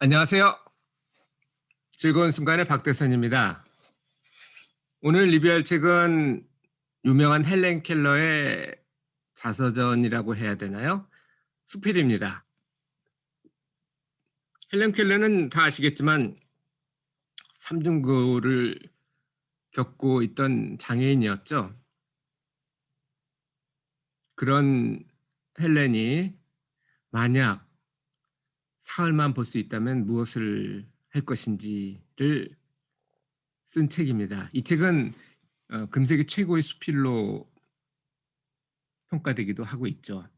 안녕하세요. 즐거운 순간의 박대선입니다. 오늘 리뷰할 책은 유명한 헬렌 켈러의 자서전이라고 해야 되나요? 수필입니다. 헬렌 켈러는 다 아시겠지만 삼중고를 겪고 있던 장애인이었죠. 그런 헬렌이 만약 사흘만 볼 수 있다면 무엇을 할 것인지를 쓴 책입니다. 이 책은 금세기 최고의 수필로 평가되기도 하고 있죠.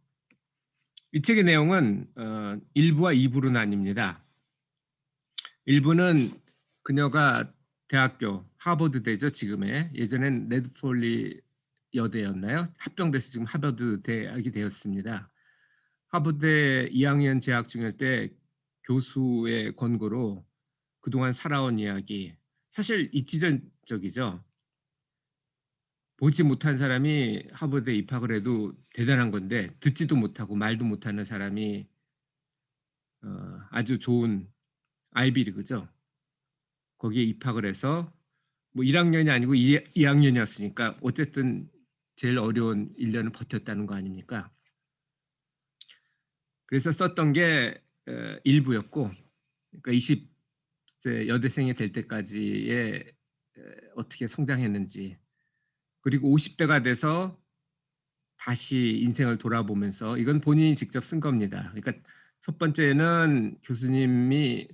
이 책의 내용은 1부와 2부로 나뉩니다. 1부는 그녀가 대학교, 하버드대죠, 지금의. 예전엔 레드폴리 여대였나요? 합병돼서 지금 하버드 대학이 되었습니다. 하버드대 2학년 재학 중일 때 교수의 권고로 그동안 살아온 이야기, 사실 입지전적이죠. 보지 못한 사람이 하버드에 입학을 해도 대단한 건데, 듣지도 못하고 말도 못하는 사람이 아주 좋은 아이비리그죠. 거기에 입학을 해서 뭐 1학년이 아니고 2학년이었으니까 어쨌든 제일 어려운 1년을 버텼다는 거 아닙니까? 그래서 썼던 게 1부였고, 그러니까 20세 여대생이 될 때까지의 어떻게 성장했는지, 그리고 50대가 돼서 다시 인생을 돌아보면서, 이건 본인이 직접 쓴 겁니다. 그러니까 첫 번째는 교수님이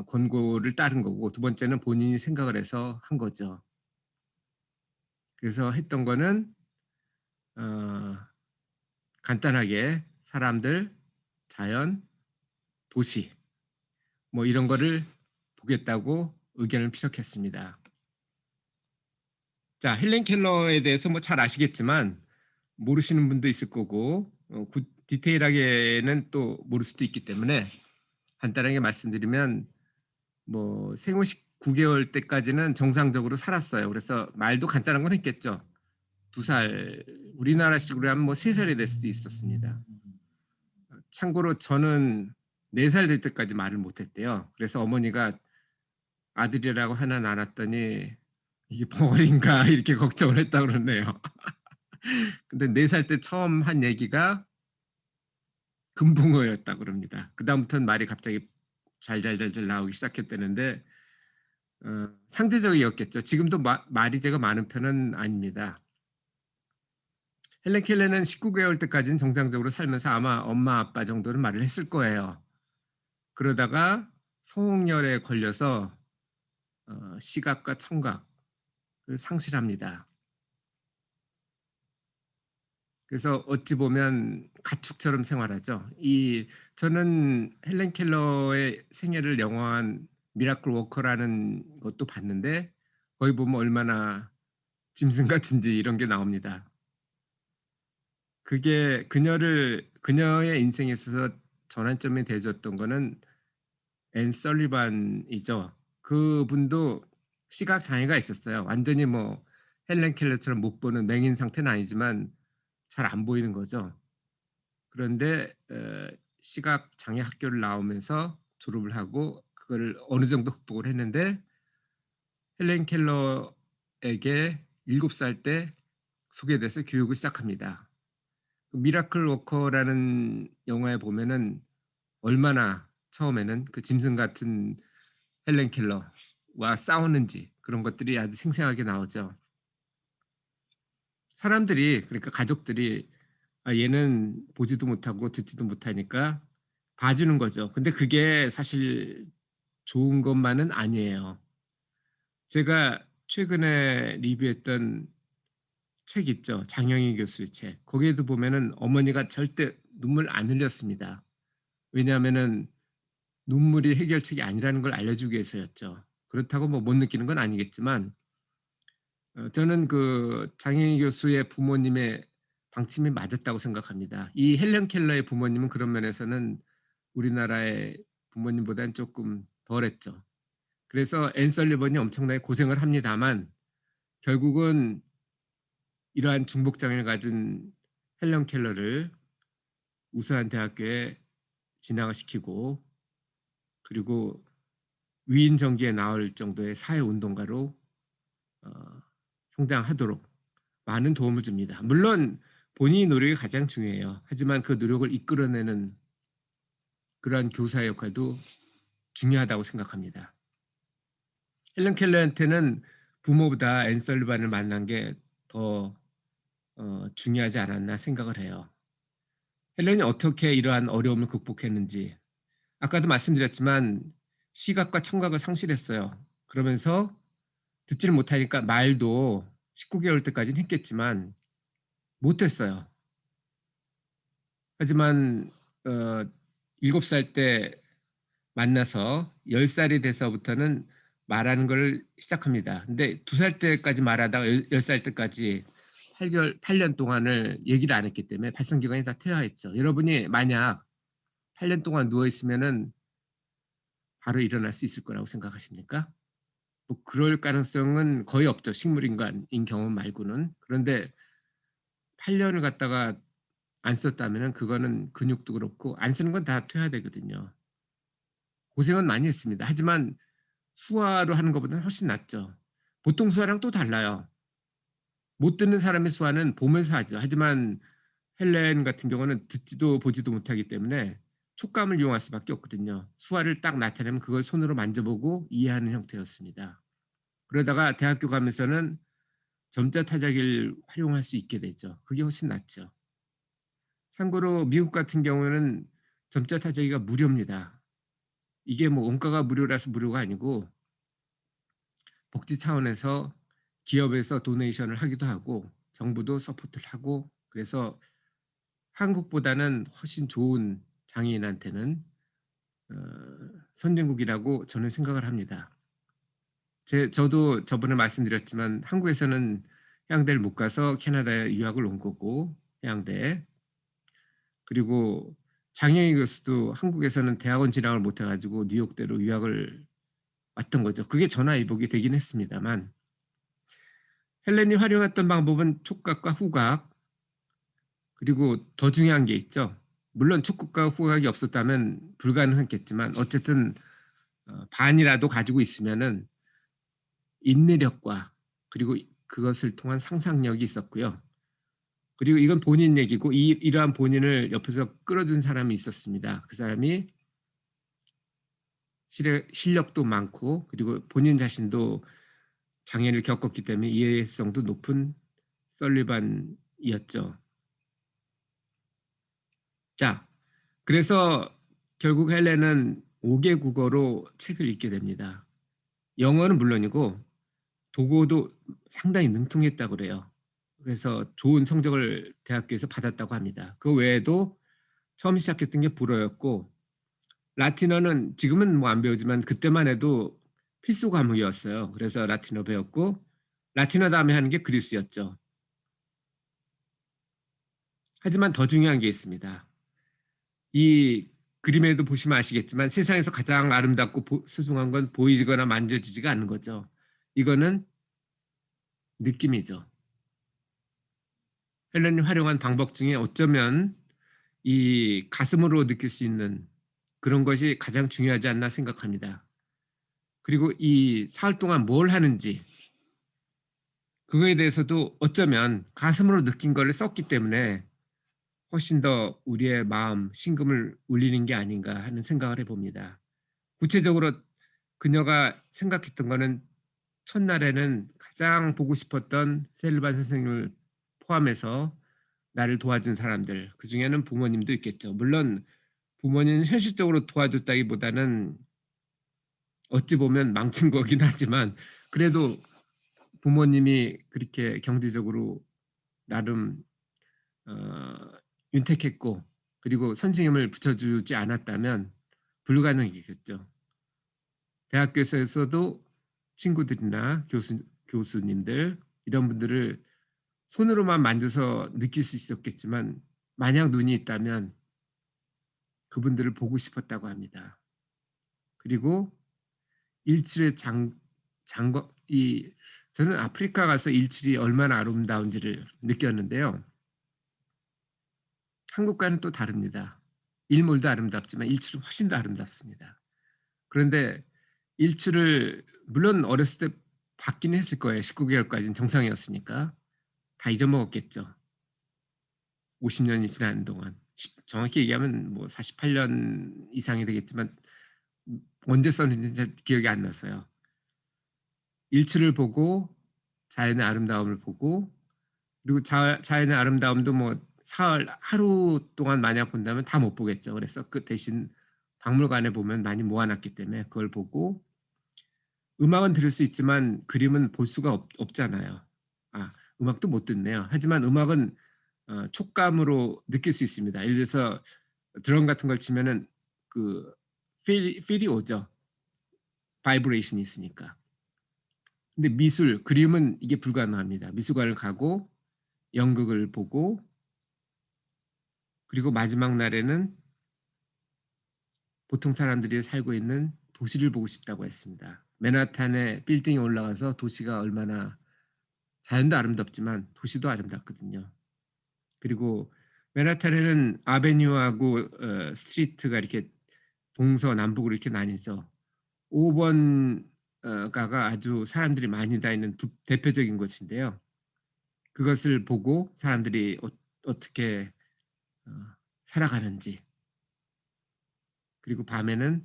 권고를 따른 거고, 두 번째는 본인이 생각을 해서 한 거죠. 그래서 했던 거는 어, 간단하게 사람들, 자연, 도시 뭐 이런 거를 보겠다고 의견을 피력했습니다. 자, 헬렌 켈러에 대해서 뭐 잘 아시겠지만 모르시는 분도 있을 거고, 디테일하게는 또 모를 수도 있기 때문에 간단하게 말씀드리면, 뭐 생후 19개월 때까지는 정상적으로 살았어요. 그래서 말도 간단한 건 했겠죠. 2살, 우리나라식으로 하면 뭐 3살이 될 수도 있었습니다. 참고로 저는 4살 될 때까지 말을 못했대요. 그래서 어머니가 아들이라고 하나 낳았더니 이게 벙어리인가 이렇게 걱정을 했다고 그러네요. 근데 4살 때 처음 한 얘기가 금붕어였다고 그럽니다. 그다음부터는 말이 갑자기 잘잘잘잘 나오기 시작했다는데, 상대적이었겠죠. 지금도 말이 제가 많은 편은 아닙니다. 헬렌 켈러는 19개월 때까지는 정상적으로 살면서 아마 엄마 아빠 정도는 말을 했을 거예요. 그러다가 성홍열에 걸려서 시각과 청각을 상실합니다. 그래서 어찌 보면 가축처럼 생활하죠. 저는 헬렌 켈러의 생애를 영화한 미라클 워커라는 것도 봤는데, 거기 보면 얼마나 짐승 같은지 이런 게 나옵니다. 그게 그녀의 인생에 있어서 전환점이 돼줬던 거는 앤 설리반이죠. 그분도 시각 장애가 있었어요. 완전히 뭐 헬렌 켈러처럼 못 보는 맹인 상태는 아니지만 잘 안 보이는 거죠. 그런데 시각 장애 학교를 나오면서 졸업을 하고 그거를 어느 정도 극복을 했는데, 헬렌 켈러에게 7살 때 소개돼서 교육을 시작합니다. 그 미라클 워커라는 영화에 보면은 얼마나 처음에는 그 짐승 같은 헬렌 켈러와 싸우는지 그런 것들이 아주 생생하게 나오죠. 사람들이, 그러니까 가족들이, 얘는 보지도 못하고 듣지도 못하니까 봐주는 거죠. 근데 그게 사실 좋은 것만은 아니에요. 제가 최근에 리뷰했던 책 있죠. 장영희 교수의 책. 거기에도 보면은 어머니가 절대 눈물 안 흘렸습니다. 왜냐하면은 눈물이 해결책이 아니라는 걸 알려주기 위해서였죠. 그렇다고 뭐 못 느끼는 건 아니겠지만, 저는 그 장혜희 교수의 부모님의 방침이 맞았다고 생각합니다. 이 헬렌 켈러의 부모님은 그런 면에서는 우리나라의 부모님보다는 조금 덜했죠. 그래서 앤 설리번이 엄청나게 고생을 합니다만, 결국은 이러한 중복장애를 가진 헬렌 켈러를 우수한 대학교에 진학을 시키고 그리고 위인 전기에 나올 정도의 사회 운동가로 어 성장하도록 많은 도움을 줍니다. 물론 본인의 노력이 가장 중요해요. 하지만 그 노력을 이끌어내는 그러한 교사의 역할도 중요하다고 생각합니다. 헬런 켈러한테는 부모보다 앤 설리반을 만난 게 더 중요하지 않았나 생각을 해요. 헬런이 어떻게 이러한 어려움을 극복했는지 아까도 말씀드렸지만 시각과 청각을 상실했어요. 그러면서 듣지를 못하니까 말도 19개월 때까지는 했겠지만 못했어요. 하지만 어 7살 때 만나서 10 살이 돼서부터는 말하는 걸 시작합니다. 근데 2살 때까지 말하다가 10살 때까지 8 년 동안을 얘기를 안 했기 때문에 발성기관이 다 퇴화했죠. 여러분이 만약 8년 동안 누워 있으면은 바로 일어날 수 있을 거라고 생각하십니까? 뭐 그럴 가능성은 거의 없죠, 식물 인간인 경험 말고는. 그런데 8 년을 갖다가 안 썼다면은 그거는 근육도 그렇고 안 쓰는 건 다 퇴화되거든요. 고생은 많이 했습니다. 하지만 수화로 하는 것보다는 훨씬 낫죠. 보통 수화랑 또 달라요. 못 듣는 사람의 수화는 보면서 하죠. 하지만 헬렌 같은 경우는 듣지도 보지도 못하기 때문에 촉감을 이용할 수밖에 없거든요. 수화를 딱 나타내면 그걸 손으로 만져보고 이해하는 형태였습니다. 그러다가 대학교 가면서는 점자 타자기를 활용할 수 있게 되죠. 그게 훨씬 낫죠. 참고로 미국 같은 경우에는 점자 타자기가 무료입니다. 이게 뭐 원가가 무료라서 무료가 아니고 복지 차원에서 기업에서 도네이션을 하기도 하고 정부도 서포트를 하고 그래서 한국보다는 훨씬 좋은 장애인한테는 어 선진국이라고 저는 생각을 합니다. 저도 저번에 말씀드렸지만 한국에서는 해양대를 못 가서 캐나다에 유학을 온 거고 해양대에. 그리고 장혜인 교수도 한국에서는 대학원 진학을 못해 가지고 뉴욕대로 유학을 왔던 거죠. 그게 전화위복이 되긴 했습니다만 헬렌이 활용했던 방법은 촉각과 후각 그리고 더 중요한 게 있죠. 물론 촉각과 후각이 없었다면 불가능했겠지만 어쨌든 반이라도 가지고 있으면은 인내력과 그리고 그것을 통한 상상력이 있었고요. 그리고 이건 본인 얘기고 이러한 본인을 옆에서 끌어준 사람이 있었습니다. 그 사람이 실력도 많고 그리고 본인 자신도 장애를 겪었기 때문에 이해성도 높은 설리반이었죠. 자, 그래서 결국 헬렌은 5개 국어로 책을 읽게 됩니다. 영어는 물론이고 독어도 상당히 능통했다고 그래요. 그래서 좋은 성적을 대학교에서 받았다고 합니다. 그 외에도 처음 시작했던 게 불어였고 라틴어는 지금은 뭐 안 배우지만 그때만 해도 필수 과목이었어요. 그래서 라틴어 배웠고 라틴어 다음에 하는 게 그리스였죠. 하지만 더 중요한 게 있습니다. 이 그림에도 보시면 아시겠지만 세상에서 가장 아름답고 소중한 건 보이지거나 만져지지가 않는 거죠. 이거는 느낌이죠. 헬렌이 활용한 방법 중에 어쩌면 이 가슴으로 느낄 수 있는 그런 것이 가장 중요하지 않나 생각합니다. 그리고 이 사흘 동안 뭘 하는지 그거에 대해서도 어쩌면 가슴으로 느낀 거를 썼기 때문에 훨씬 더 우리의 마음 심금을 울리는 게 아닌가 하는 생각을 해 봅니다. 구체적으로 그녀가 생각했던 거는 첫날에는 가장 보고 싶었던 셀르반 선생님을 포함해서 나를 도와준 사람들 그중에는 부모님도 있겠죠. 물론 부모님은 현실적으로 도와줬다기보다는 어찌 보면 망친 거긴 하지만 그래도 부모님이 그렇게 경제적으로 나름 어 윤택했고 그리고 선생님을 붙여주지 않았다면 불가능이겠죠. 대학교에서도 친구들이나 교수님들 이런 분들을 손으로만 만져서 느낄 수 있었겠지만 만약 눈이 있다면 그분들을 보고 싶었다고 합니다. 그리고 일출의 장거 이 저는 아프리카 가서 일출이 얼마나 아름다운지를 느꼈는데요. 한국과는 또 다릅니다. 일몰도 아름답지만 일출은 훨씬 더 아름답습니다. 그런데 일출을 물론 어렸을 때 봤긴 했을 거예요. 19 개월까지는 정상이었으니까. 다 잊어먹었겠죠. 50 년이 지난 동안. 정확히 얘기하면 뭐 48년 이상이 되겠지만 언제 썼는지 잘 기억이 안 나서요. 일출을 보고 자연의 아름다움을 보고 그리고 자연의 아름다움도 뭐 사흘 하루 동안 만약 본다면 다 못 보겠죠. 그래서 그 대신 박물관에 보면 많이 모아 놨기 때문에 그걸 보고 음악은 들을 수 있지만 그림은 볼 수가 없잖아요. 아 음악도 못 듣네요. 하지만 음악은 촉감으로 느낄 수 있습니다. 예를 들어서 드럼 같은 걸 치면은 그 필이 오죠. 바이브레이션이 있으니까. 근데 미술, 그림은 이게 불가능합니다. 미술관을 가고 연극을 보고 그리고 마지막 날에는 보통 사람들이 살고 있는 도시를 보고 싶다고 했습니다. 맨하탄의 빌딩에 올라가서 도시가 얼마나 자연도 아름답지만 도시도 아름답거든요. 그리고 맨하탄에는 아베뉴하고 스트리트가 이렇게 동서남북으로 이렇게 나뉘죠. 5 번 가가 아주 사람들이 많이 다니는 대표적인 곳인데요. 그것을 보고 사람들이 어떻게 어 살아가는지 그리고 밤에는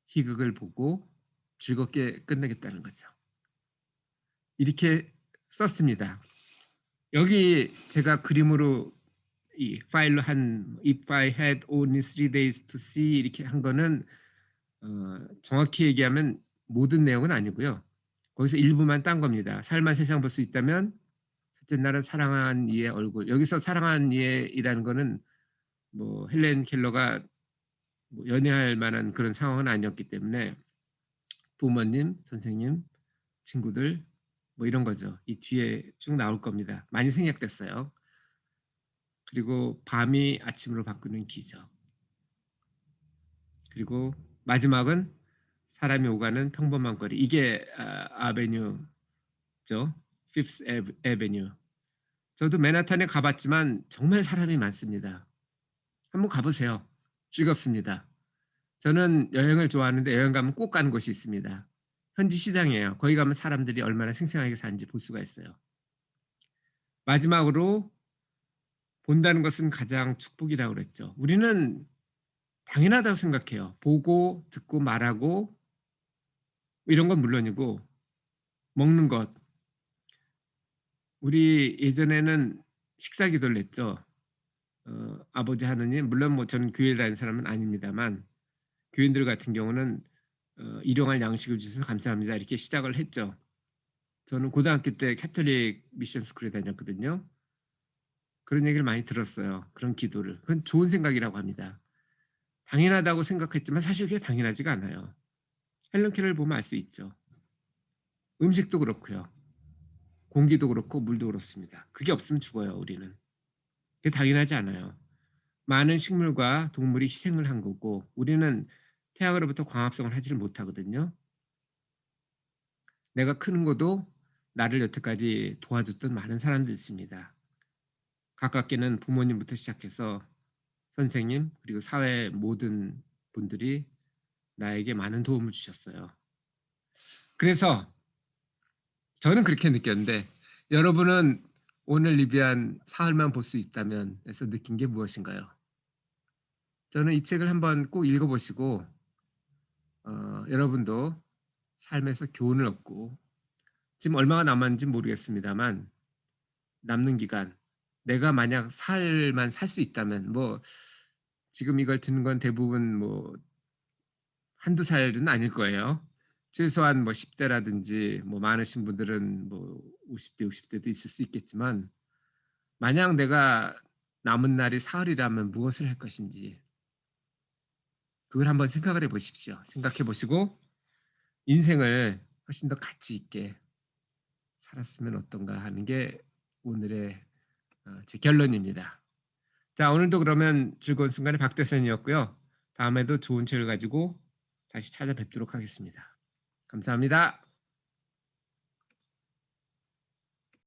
희극을 보고 즐겁게 끝내겠다는 거죠. 이렇게 썼습니다. 여기 제가 그림으로 이 파일로 한 "If I had only 3 days to see" 이렇게 한 거는 정확히 얘기하면 모든 내용은 아니고요. 거기서 일부만 딴 겁니다. "삶의 세상 볼 수 있다면 첫째 날은 사랑한 이의 얼굴." 여기서 사랑한 이의이라는 거는 뭐 헬렌 켈러가 뭐 연애할 만한 그런 상황은 아니었기 때문에 부모님, 선생님, 친구들 뭐 이런 거죠. 이 뒤에 쭉 나올 겁니다. 많이 생략됐어요. 그리고 밤이 아침으로 바꾸는 기적. 그리고 마지막은 사람이 오가는 평범한 거리. 이게 아베뉴죠. 피프스 애베뉴. 저도 맨하탄에 가 봤지만 정말 사람이 많습니다. 한번 가 보세요. 즐겁습니다. 저는 여행을 좋아하는데 여행 가면 꼭 가는 곳이 있습니다. 현지 시장이에요. 거기 가면 사람들이 얼마나 생생하게 사는지 볼 수가 있어요. 마지막으로 본다는 것은 가장 축복이라고 그랬죠. 우리는 당연하다고 생각해요. 보고 듣고 말하고 이런 건 물론이고 먹는 것. 우리 예전에는 식사 기도를 했죠. 아버지 하느님 물론 뭐 저는 교회 다니는 사람은 아닙니다만 교인들 같은 경우는 일용할 양식을 주셔서 감사합니다. 이렇게 시작을 했죠. 저는 고등학교 때 캐톨릭 미션 스쿨에 다녔거든요. 그런 얘기를 많이 들었어요. 그런 기도를. 그건 좋은 생각이라고 합니다. 당연하다고 생각했지만 사실 그게 당연하지가 않아요. 헬런 켈러를 보면 알 수 있죠. 음식도 그렇고요. 공기도 그렇고 물도 그렇습니다. 그게 없으면 죽어요, 우리는. 그게 당연하지 않아요. 많은 식물과 동물이 희생을 한 거고 우리는 태양으로부터 광합성을 하지를 못하거든요. 내가 크는 것도 나를 여태까지 도와줬던 많은 사람들이 있습니다. 가깝게는 부모님부터 시작해서 선생님 그리고 사회 모든 분들이 나에게 많은 도움을 주셨어요. 그래서 저는 그렇게 느꼈는데 여러분은 오늘 리뷰한 사흘만 볼 수 있다면 에서 느낀 게 무엇인가요? 저는 이 책을 한번 꼭 읽어 보시고 여러분도 삶에서 교훈을 얻고 지금 얼마가 남았는지 모르겠습니다만 남는 기간 내가 만약 살만 살 수 있다면 뭐 지금 이걸 듣는 건 대부분 뭐 한두 살은 아닐 거예요. 최소한 뭐 10 대라든지 뭐 많으신 분들은 뭐 50 대, 60 대도 있을 수 있겠지만 만약 내가 남은 날이 사흘이라면 무엇을 할 것인지 그걸 한번 생각을 해 보십시오. 생각해 보시고 인생을 훨씬 더 가치 있게 살았으면 어떤가 하는 게 오늘의 제 결론입니다. 자, 오늘도 그러면 즐거운 순간의 박대선이었고요. 다음에도 좋은 책을 가지고 다시 찾아뵙도록 하겠습니다. 감사합니다.